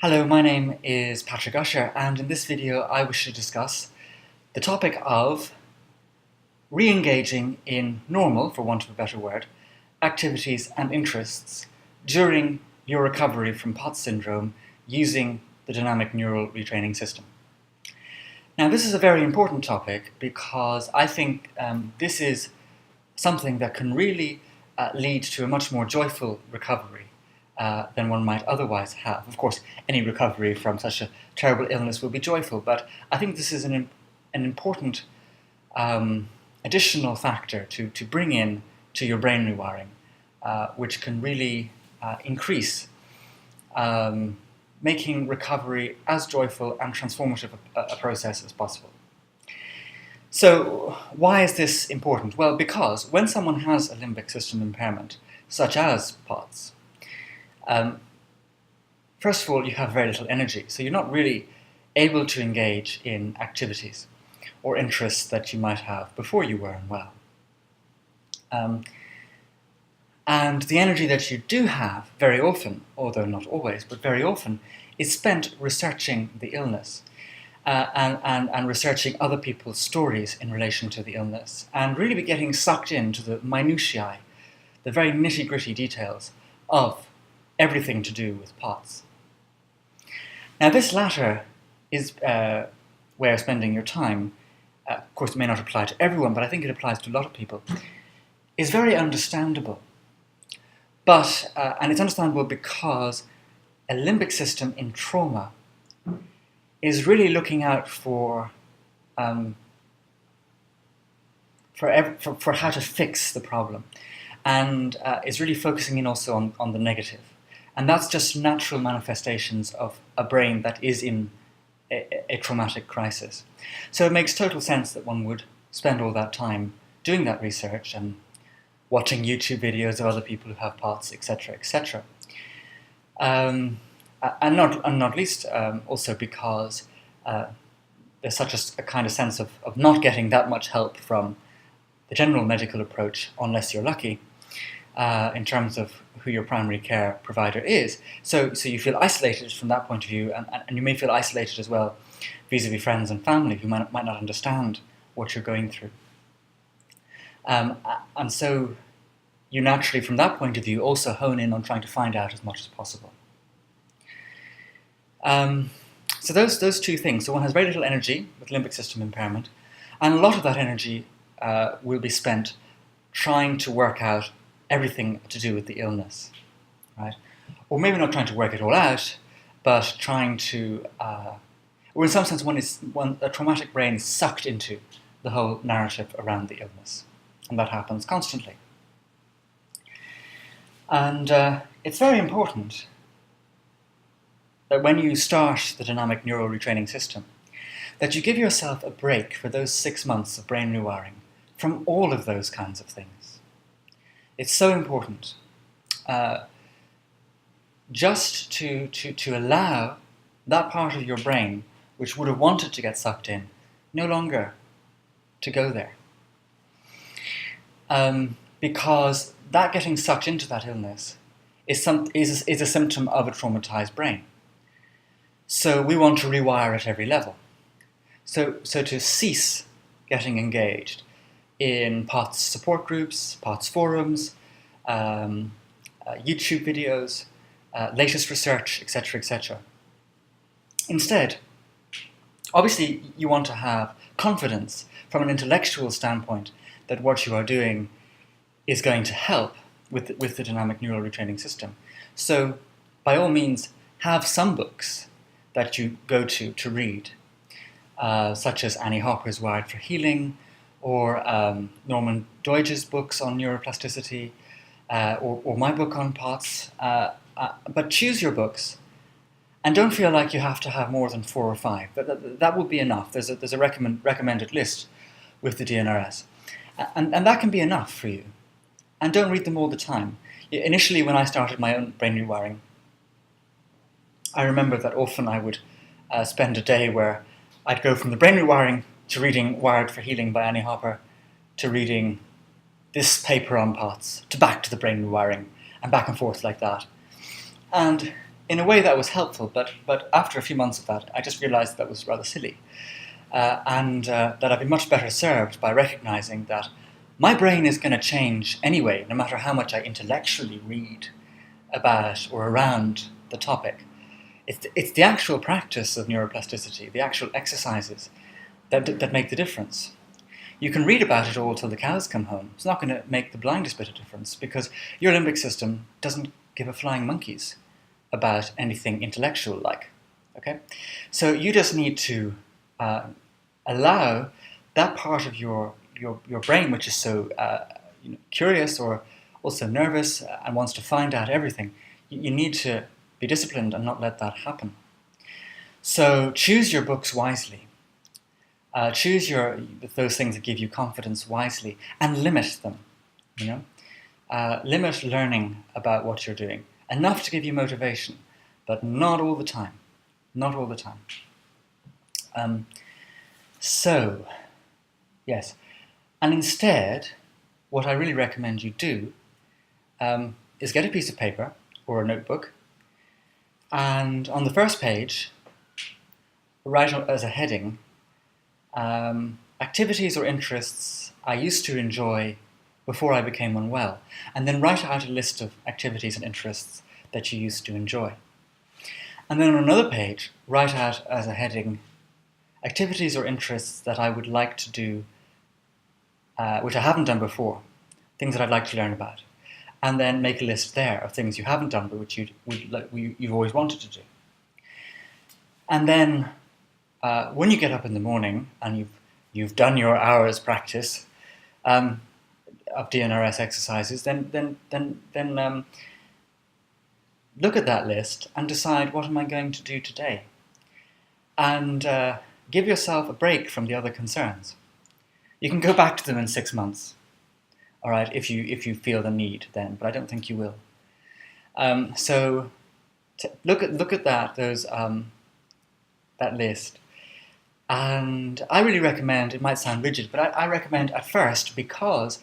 Hello, my name is Patrick Usher, and in this video I wish to discuss the topic of re-engaging in normal, for want of a better word, activities and interests during your recovery from POTS syndrome using the Dynamic Neural Retraining System. Now, this is a very important topic because I think this is something that can really lead to a much more joyful recovery than one might otherwise have. Of course, any recovery from such a terrible illness will be joyful, but I think this is an important additional factor to bring in to your brain rewiring, which can really increase making recovery as joyful and transformative a process as possible. So, why is this important? Well, because when someone has a limbic system impairment, such as POTS, first of all, you have very little energy, so you're not really able to engage in activities or interests that you might have before you were unwell. And the energy that you do have very often, although not always, but very often, is spent researching the illness and researching other people's stories in relation to the illness, and really be getting sucked into the minutiae, the very nitty-gritty details of everything to do with POTS. Now, this latter is way of spending your time. Of course, it may not apply to everyone, but I think it applies to a lot of people. Is very understandable, but and it's understandable because a limbic system in trauma is really looking out for how to fix the problem, and is really focusing in also on the negative. And that's just natural manifestations of a brain that is in a traumatic crisis. So it makes total sense that one would spend all that time doing that research and watching YouTube videos of other people who have POTS, etc., etc. And not least also because there's such a kind of sense of not getting that much help from the general medical approach, unless you're lucky, in terms of who your primary care provider is. So you feel isolated from that point of view, and you may feel isolated as well vis-a-vis friends and family who might not understand what you're going through. And so you naturally, from that point of view, also hone in on trying to find out as much as possible. So those two things. So one has very little energy with limbic system impairment, and a lot of that energy will be spent trying to work out everything to do with the illness, right? Or maybe not trying to work it all out, but trying to, or in some sense, a traumatic brain is sucked into the whole narrative around the illness, and that happens constantly. And it's very important that when you start the Dynamic Neural Retraining System, that you give yourself a break for those 6 months of brain rewiring from all of those kinds of things. It's so important just to allow that part of your brain which would have wanted to get sucked in no longer to go there. Because that getting sucked into that illness is a symptom of a traumatized brain. So we want to rewire at every level. So to cease getting engaged in POTS support groups, POTS forums, YouTube videos, latest research, etc., etc. Instead, obviously you want to have confidence from an intellectual standpoint that what you are doing is going to help with the Dynamic Neural Retraining System. So by all means, have some books that you go to read, such as Annie Hopper's Wired for Healing, or Norman Doidge's books on neuroplasticity, or my book on POTS. But choose your books, and don't feel like you have to have more than 4 or 5. That will be enough. There's a recommended list with the DNRS, and that can be enough for you. And don't read them all the time. Initially, when I started my own brain rewiring, I remember that often I would spend a day where I'd go from the brain rewiring to reading Wired for Healing by Annie Hopper, to reading this paper on POTS, to back to the brain rewiring, and back and forth like that. And in a way that was helpful, but after a few months of that, I just realized that was rather silly. And that I'd be much better served by recognizing that my brain is going to change anyway, no matter how much I intellectually read about or around the topic. It's the actual practice of neuroplasticity, the actual exercises that make the difference. You can read about it all till the cows come home. It's not going to make the blindest bit of difference because your limbic system doesn't give a flying monkeys about anything intellectual like. Okay, so you just need to allow that part of your brain, which is so curious or also nervous and wants to find out everything. You need to be disciplined and not let that happen. So choose your books wisely. Choose those things that give you confidence wisely and limit them. Limit learning about what you're doing. Enough to give you motivation, but not all the time. Not all the time. So, yes. And instead, what I really recommend you do is get a piece of paper or a notebook, and on the first page, write as a heading, activities or interests I used to enjoy before I became unwell, and then write out a list of activities and interests that you used to enjoy. And then on another page, write out as a heading, activities or interests that I would like to do, which I haven't done before, things that I'd like to learn about. And then make a list there of things you haven't done but which you've always wanted to do. And then when you get up in the morning and you've done your hours practice of DNRS exercises, then look at that list and decide, what am I going to do today? And give yourself a break from the other concerns. You can go back to them in 6 months, all right, if you feel the need then, but I don't think you will. So look at that list, and I really recommend. It might sound rigid, but I recommend at first, because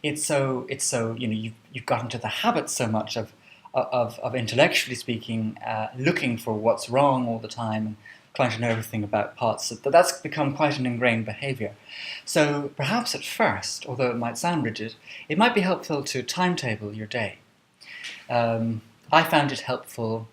it's so you've got into the habit so much of intellectually speaking, looking for what's wrong all the time and trying to know everything about POTS, that's become quite an ingrained behaviour. So perhaps at first, although it might sound rigid, it might be helpful to timetable your day. I found it helpful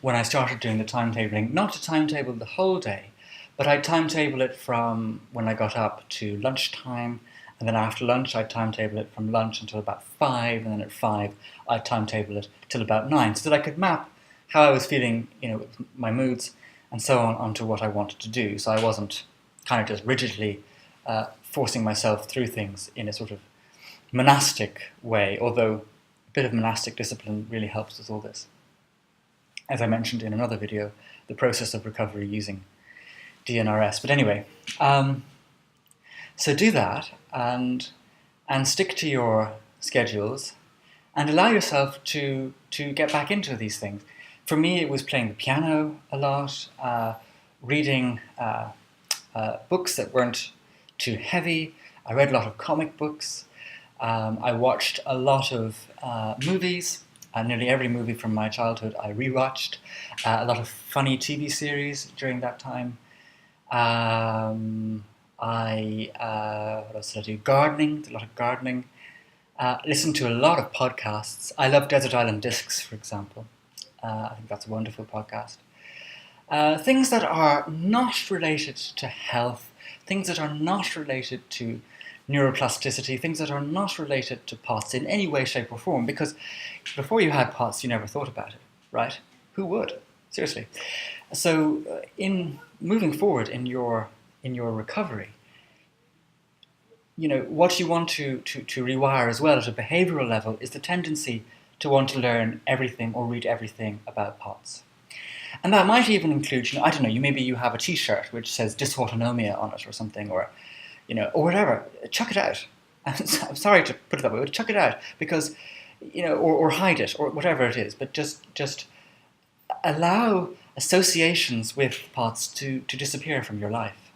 when I started doing the timetabling, not to timetable the whole day, but I'd timetable it from when I got up to lunchtime, and then after lunch I'd timetable it from lunch until about 5, and then at 5 I'd timetable it till about 9, so that I could map how I was feeling, with my moods and so on, onto what I wanted to do. So I wasn't kind of just rigidly forcing myself through things in a sort of monastic way, although a bit of monastic discipline really helps with all this. As I mentioned in another video, the process of recovery using DNRS. But anyway, so do that and stick to your schedules and allow yourself to get back into these things. For me, it was playing the piano a lot, reading books that weren't too heavy. I read a lot of comic books. I watched a lot of movies. Nearly every movie from my childhood I rewatched. A lot of funny TV series during that time. What else did I do? Gardening, did a lot of gardening. Listened to a lot of podcasts. I love Desert Island Discs, for example. I think that's a wonderful podcast. Things that are not related to health, things that are not related to neuroplasticity, things that are not related to POTS in any way, shape or form, because before you had POTS you never thought about it, right? Who would? Seriously. So in moving forward in your recovery, what you want to rewire as well at a behavioural level is the tendency to want to learn everything or read everything about POTS. And that might even include, I don't know, maybe you have a t-shirt which says dysautonomia on it or something, or whatever. Chuck it out. I'm sorry to put it that way, but chuck it out, because, or hide it, or whatever it is, but just allow associations with POTS to disappear from your life,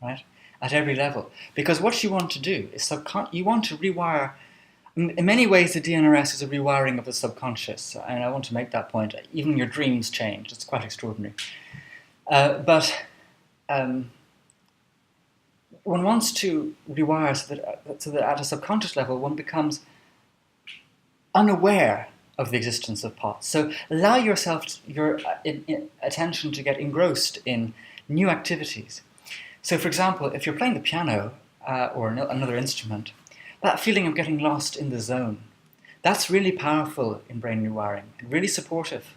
right? At every level. Because what you want to do is you want to rewire. In many ways, the DNRS is a rewiring of the subconscious, and I want to make that point. Even your dreams change. It's quite extraordinary. But one wants to rewire so that at a subconscious level, one becomes unaware of the existence of POTS. So allow yourself, your attention to get engrossed in new activities. So for example, if you're playing the piano or another instrument, that feeling of getting lost in the zone, that's really powerful in brain rewiring, and really supportive,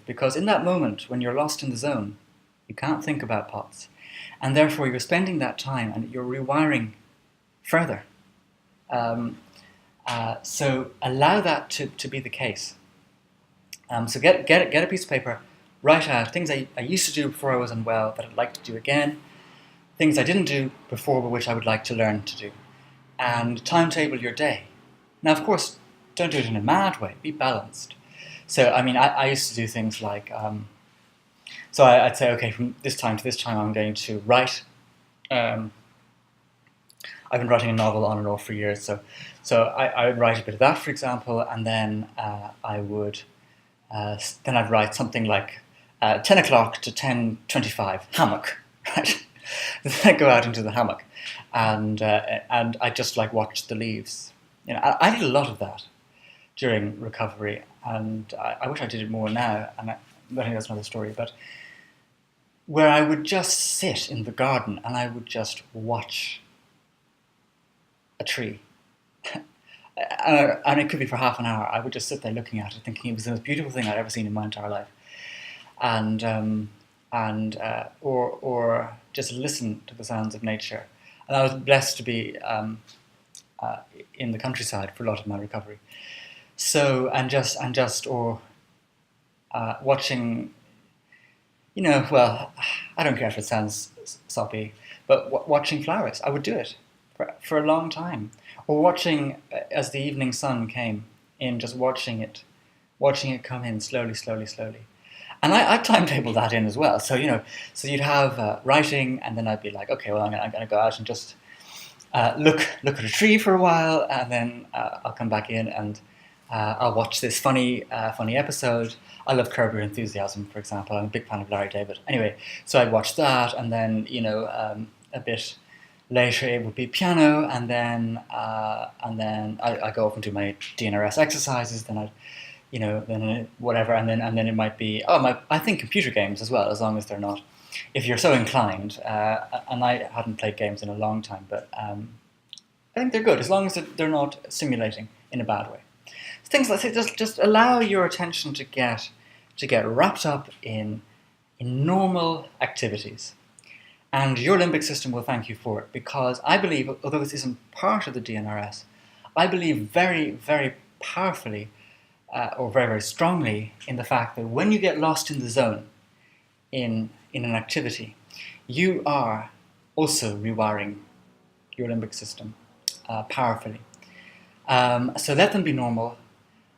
because in that moment when you're lost in the zone, you can't think about POTS, and therefore you're spending that time and you're rewiring further. So allow that to be the case. So get a piece of paper, write out things I used to do before I was unwell that I'd like to do again, things I didn't do before but which I would like to learn to do, and timetable your day. Now, of course, don't do it in a mad way, be balanced. So, I mean, I used to do things like, so I'd say, okay, from this time to this time I'm going to write. I've been writing a novel on and off for years, so I would write a bit of that, for example, and then I'd write something like 10 o'clock to 10:25, hammock, right? Then I'd go out into the hammock, and I just like watch the leaves. You know, I did a lot of that during recovery, and I wish I did it more now. And I think that's another story. But where I would just sit in the garden and I would just watch a tree, and it could be for half an hour. I would just sit there looking at it, thinking it was the most beautiful thing I'd ever seen in my entire life, or just listen to the sounds of nature. And I was blessed to be in the countryside for a lot of my recovery. So watching, you know, well, I don't care if it sounds soppy, but watching flowers, I would do it for a long time, or watching as the evening sun came in, just watching it come in slowly. And I timetabled that in as well. So, you know, so you'd have writing, and then I'd be like, okay, well, I'm going to go out and just look at a tree for a while, and then I'll come back in and I'll watch this funny episode. I love Curb Your Enthusiasm, for example. I'm a big fan of Larry David. Anyway, so I'd watch that, and then, you know, a bit later it would be piano, and then I go off and do my DNRS exercises. Then I'd, you know, then whatever, and then it might be I think computer games as well, as long as they're not, if you're so inclined. And I hadn't played games in a long time, but I think they're good as long as they're not simulating in a bad way. Things like just allow your attention to get wrapped up in normal activities, and your limbic system will thank you for it, because I believe, although this isn't part of the DNRS, I believe very, very powerfully or very, very strongly in the fact that when you get lost in the zone in an activity, you are also rewiring your limbic system powerfully. So let them be normal.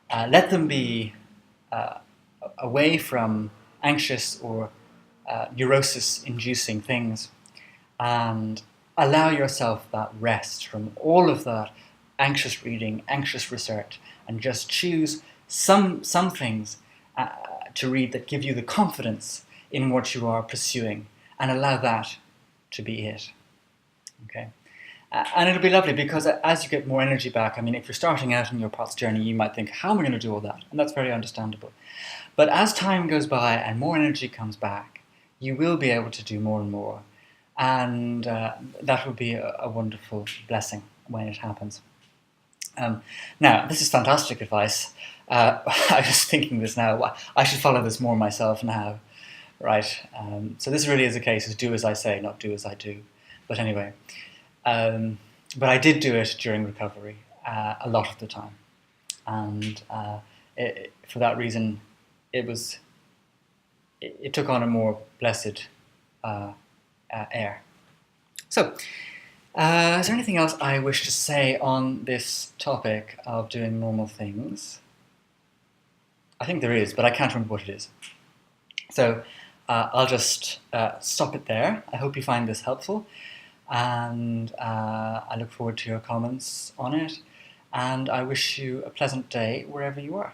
Let them be away from anxious or neurosis-inducing things, and allow yourself that rest from all of that anxious reading, anxious research, and just choose some things to read that give you the confidence in what you are pursuing, and allow that to be it. Okay. And it'll be lovely, because as you get more energy back, I mean, if you're starting out in your POTS journey, you might think, how am I going to do all that? And that's very understandable. But as time goes by and more energy comes back, you will be able to do more and more. And that will be a wonderful blessing when it happens. Now, this is fantastic advice. I was thinking this now. I should follow this more myself now, right? So this really is a case of do as I say, not do as I do. But anyway. But I did do it during recovery a lot of the time, and for that reason, it took on a more blessed air. So, is there anything else I wish to say on this topic of doing normal things? I think there is, but I can't remember what it is. So I'll just stop it there. I hope you find this helpful. and I look forward to your comments on it, and I wish you a pleasant day wherever you are.